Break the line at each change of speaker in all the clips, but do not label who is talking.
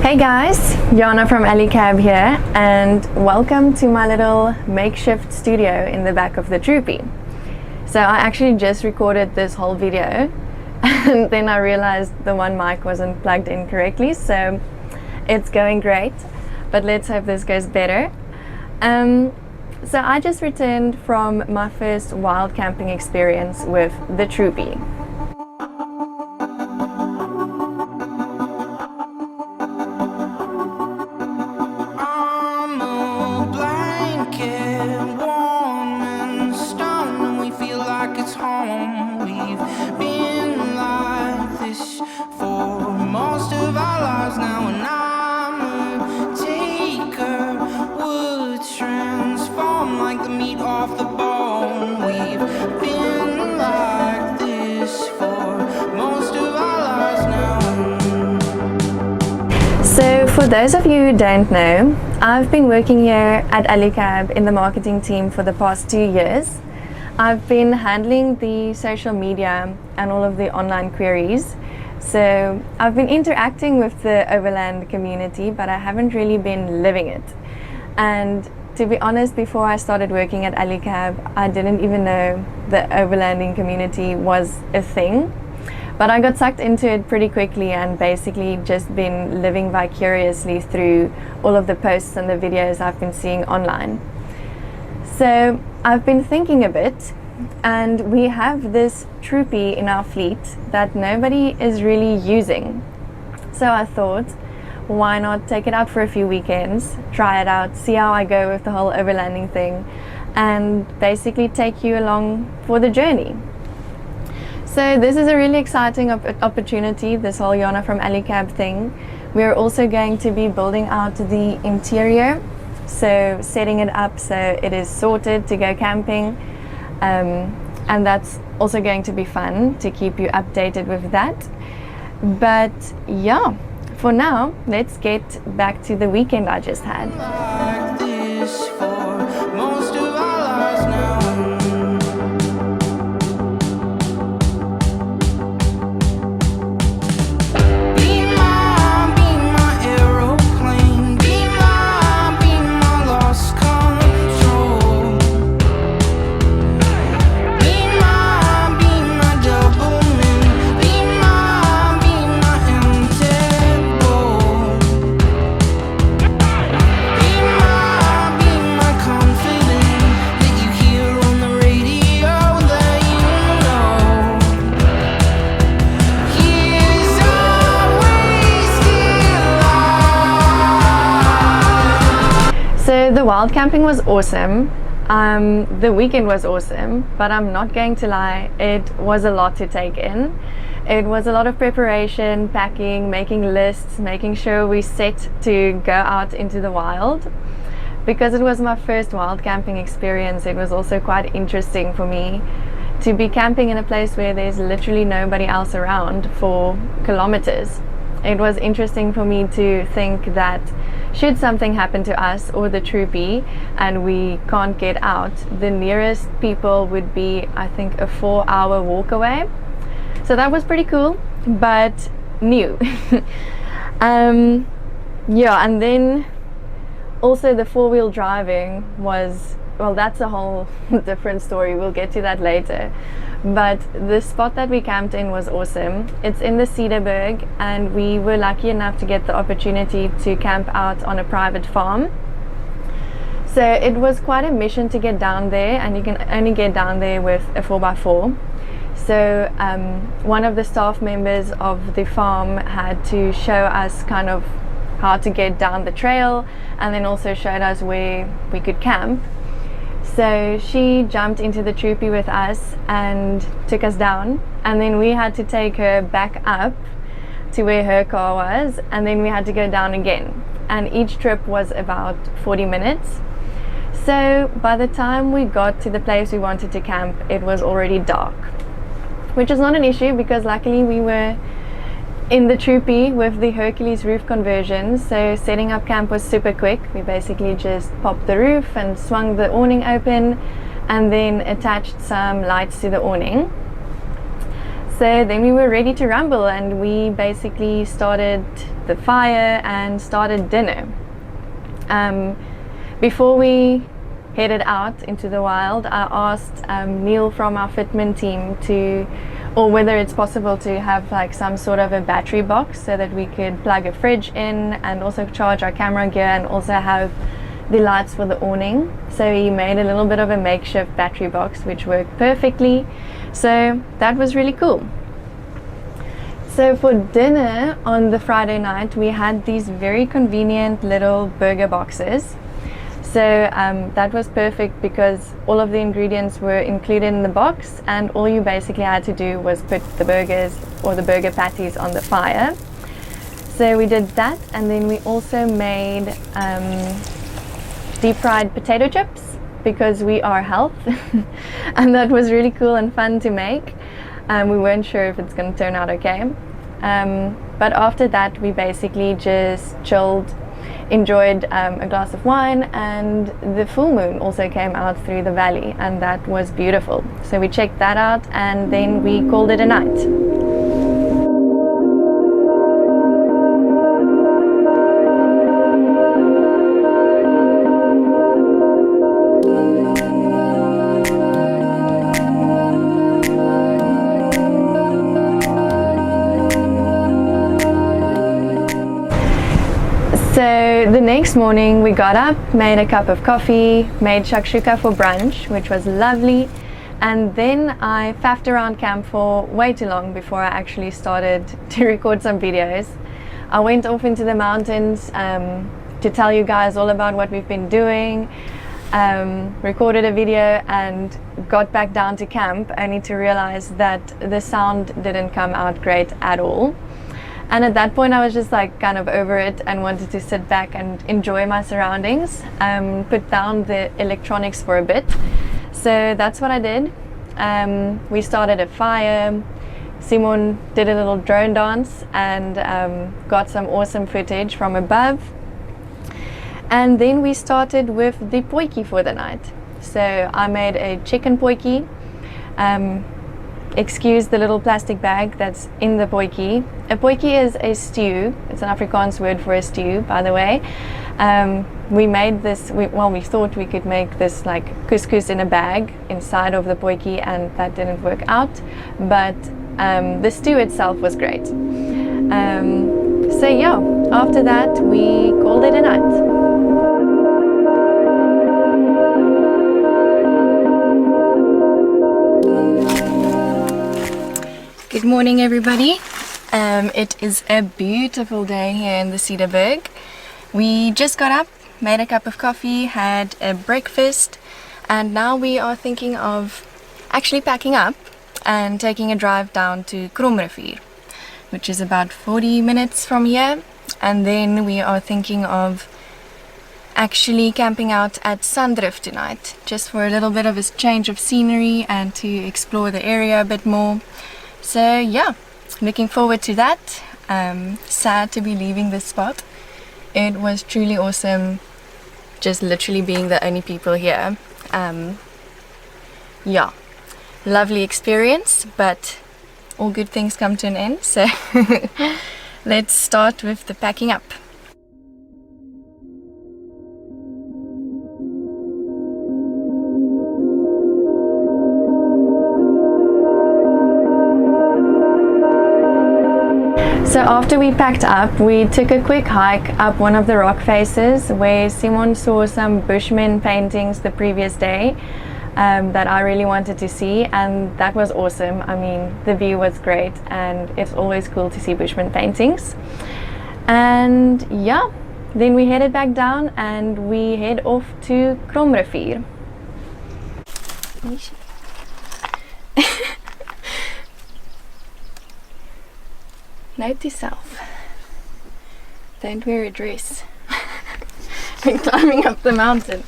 Hey guys, Jana from Alu-Cab here, and welcome to my little makeshift studio in the back of the Troopy. So I actually just recorded this whole video and then I realized the one mic wasn't plugged in correctly, so it's going great, but let's hope this goes better. So I just returned from my first wild camping experience with the Troopy. So for those of you who don't know, I've been working here at Alu-Cab in the marketing team for the past 2 years. I've been handling the social media and all of the online queries. So I've been interacting with the overland community, but I haven't really been living it. And to be honest, before I started working at Alu-Cab, I didn't even know the overlanding community was a thing. But I got sucked into it pretty quickly and basically just been living vicariously through all of the posts and the videos I've been seeing online. So I've been thinking a bit, and we have this Troopy in our fleet that nobody is really using. So I thought, why not take it out for a few weekends, try it out, see how I go with the whole overlanding thing, and basically take you along for the journey. So this is a really exciting opportunity, this whole Jana from Alu-Cab thing. We're also going to be building out the interior, so setting it up so it is sorted to go camping, and that's also going to be fun to keep you updated with that. But yeah, for now, let's get back to the weekend I just had. So the wild camping was awesome. The weekend was awesome, but I'm not going to lie, it was a lot to take in. It was a lot of preparation, packing, making lists, making sure we set to go out into the wild. Because it was my first wild camping experience, it was also quite interesting for me to be camping in a place where there's literally nobody else around for kilometers. It was interesting for me to think that should something happen to us or the Troopy and we can't get out, the nearest people would be, I think, a 4-hour walk away. So that was pretty cool, but new. Yeah, and then also the 4-wheel driving was, well, that's a whole different story. We'll get to that later. But the spot that we camped in was awesome. It's in the Cederberg, and we were lucky enough to get the opportunity to camp out on a private farm. So it was quite a mission to get down there, and you can only get down there with a 4x4. So one of the staff members of the farm had to show us kind of how to get down the trail, and then also showed us where we could camp. So she jumped into the Troopy with us and took us down, and then we had to take her back up to where her car was, and then we had to go down again, and each trip was about 40 minutes. So by the time we got to the place we wanted to camp, it was already dark, which is not an issue because luckily we were in the Troopy with the Hercules roof conversion, so setting up camp was super quick. We basically just popped the roof and swung the awning open and then attached some lights to the awning. So then we were ready to rumble, and we basically started the fire and started dinner. Before we headed out into the wild, I asked Neil from our fitment team or whether it's possible to have like some sort of a battery box so that we could plug a fridge in and also charge our camera gear and also have the lights for the awning. So he made a little bit of a makeshift battery box which worked perfectly. So that was really cool. So for dinner on the Friday night, we had these very convenient little burger boxes. So that was perfect because all of the ingredients were included in the box, and all you basically had to do was put the burgers or the burger patties on the fire. So we did that, and then we also made deep fried potato chips because we are health and that was really cool and fun to make. We weren't sure if it's going to turn out okay, but after that we basically just chilled, enjoyed a glass of wine, and the full moon also came out through the valley, and that was beautiful. So we checked that out and then we called it a night. So the next morning we got up, made a cup of coffee, made shakshuka for brunch, which was lovely, and then I faffed around camp for way too long before I actually started to record some videos. I went off into the mountains to tell you guys all about what we've been doing, recorded a video and got back down to camp only to realize that the sound didn't come out great at all. And at that point I was just like kind of over it and wanted to sit back and enjoy my surroundings, put down the electronics for a bit. So that's what I did. We started a fire. Simon did a little drone dance and got some awesome footage from above. And then we started with the potjie for the night. So I made a chicken potjie. Excuse the little plastic bag that's in the potjie. A potjie is a stew. It's an Afrikaans word for a stew, by the way. We made this, we thought we could make this like couscous in a bag inside of the potjie, and that didn't work out. But the stew itself was great. So yeah, after that we called it a night. Good morning everybody. It is a beautiful day here in the Cederberg. We just got up, made a cup of coffee, had a breakfast, and now we are thinking of actually packing up and taking a drive down to Kromrivier, which is about 40 minutes from here. And then we are thinking of actually camping out at Sandrift tonight, just for a little bit of a change of scenery and to explore the area a bit more. So yeah, looking forward to that. Sad to be leaving this spot. It was truly awesome just literally being the only people here. Yeah, lovely experience, but all good things come to an end. So let's start with the packing up. So after we packed up, we took a quick hike up one of the rock faces where Simon saw some Bushmen paintings the previous day that I really wanted to see, and that was awesome. I mean, the view was great, and it's always cool to see Bushman paintings. And yeah, then we headed back down and we head off to Kromrivier. Note to self, don't wear a dress when climbing up the mountain.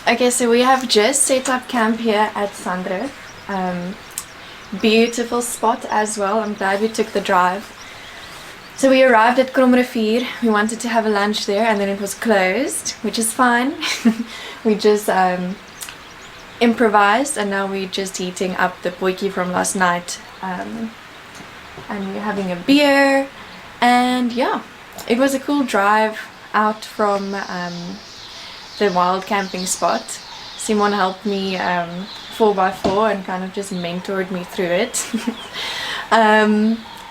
Okay, so we have just set up camp here at Cederberg. Beautiful spot as well. I'm glad we took the drive. So we arrived at Kromrivier. We wanted to have a lunch there and then it was closed, which is fine. We just improvised and now we're just heating up the potjie from last night. And we're having a beer. And yeah, it was a cool drive out from the wild camping spot. Simon helped me 4x4 and kind of just mentored me through it.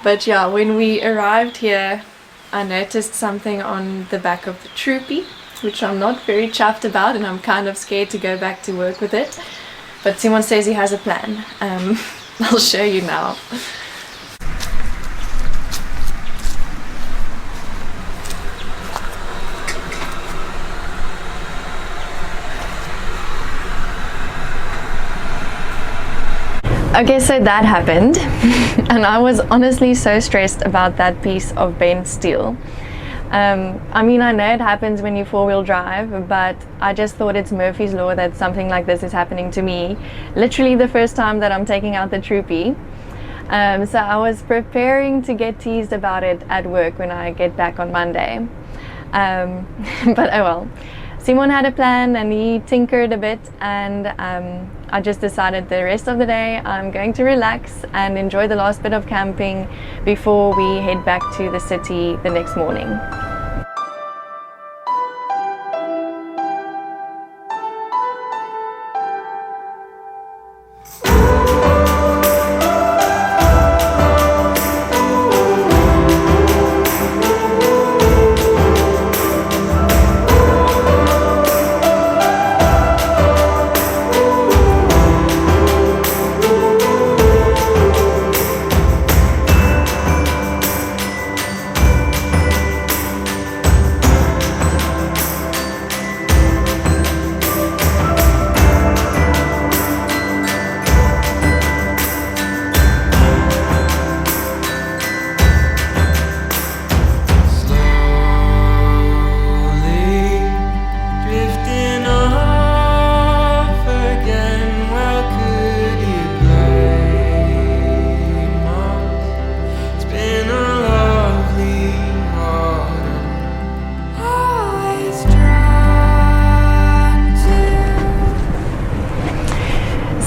But yeah, when we arrived here, I noticed something on the back of the Troopy, which I'm not very chuffed about, and I'm kind of scared to go back to work with it. But Simon says he has a plan. I'll show you now. Okay, so that happened and I was honestly so stressed about that piece of bent steel. I mean, I know it happens when you four-wheel drive, but I just thought it's Murphy's Law that something like this is happening to me. Literally the first time that I'm taking out the Troopy. So I was preparing to get teased about it at work when I get back on Monday. But oh well. Simon had a plan and he tinkered a bit, and I just decided the rest of the day I'm going to relax and enjoy the last bit of camping before we head back to the city the next morning.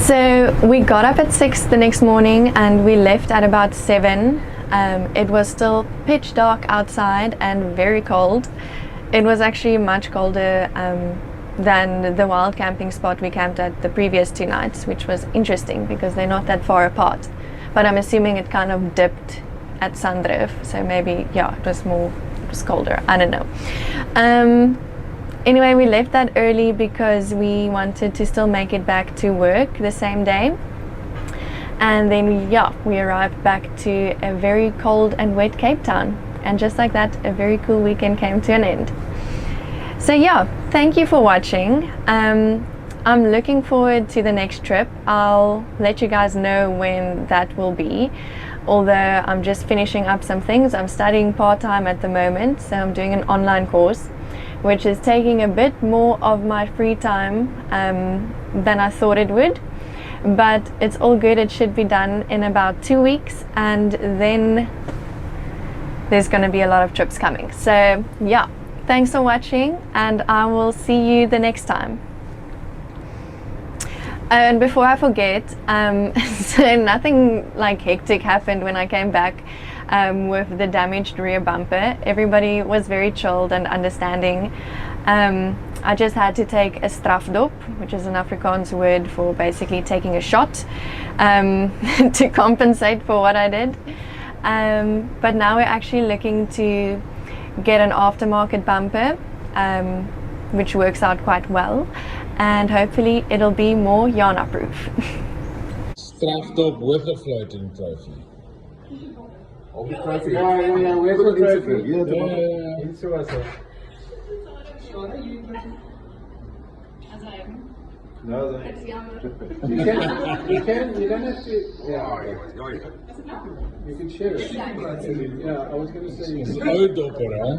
So we got up at 6 the next morning and we left at about 7. It was still pitch dark outside and very cold. It was actually much colder than the wild camping spot we camped at the previous 2 nights, which was interesting because they're not that far apart. But I'm assuming it kind of dipped at Cederberg, so maybe, yeah, it was colder, I don't know. Anyway, we left that early because we wanted to still make it back to work the same day. And then, yeah, we arrived back to a very cold and wet Cape Town. And just like that, a very cool weekend came to an end. So yeah, thank you for watching. I'm looking forward to the next trip. I'll let you guys know when that will be. Although I'm just finishing up some things. I'm studying part-time at the moment, so I'm doing an online course, which is taking a bit more of my free time than I thought it would. But it's all good. It should be done in about 2 weeks, and then there's going to be a lot of trips coming. So yeah, thanks for watching, and I will see you the next time. And before I forget, so nothing like hectic happened when I came back with the damaged rear bumper. Everybody was very chilled and understanding. I just had to take a strafdop, which is an Afrikaans word for basically taking a shot, to compensate for what I did. But now we're actually looking to get an aftermarket bumper, which works out quite well, and hopefully it'll be more Jana proof.
Strafdop with a floating trophy.
Ja, where's the trophy? Niet zo was het. No, you don't have to. Yeah, you can share it. Yeah, I was going to say.
It's een uitdopper, hè?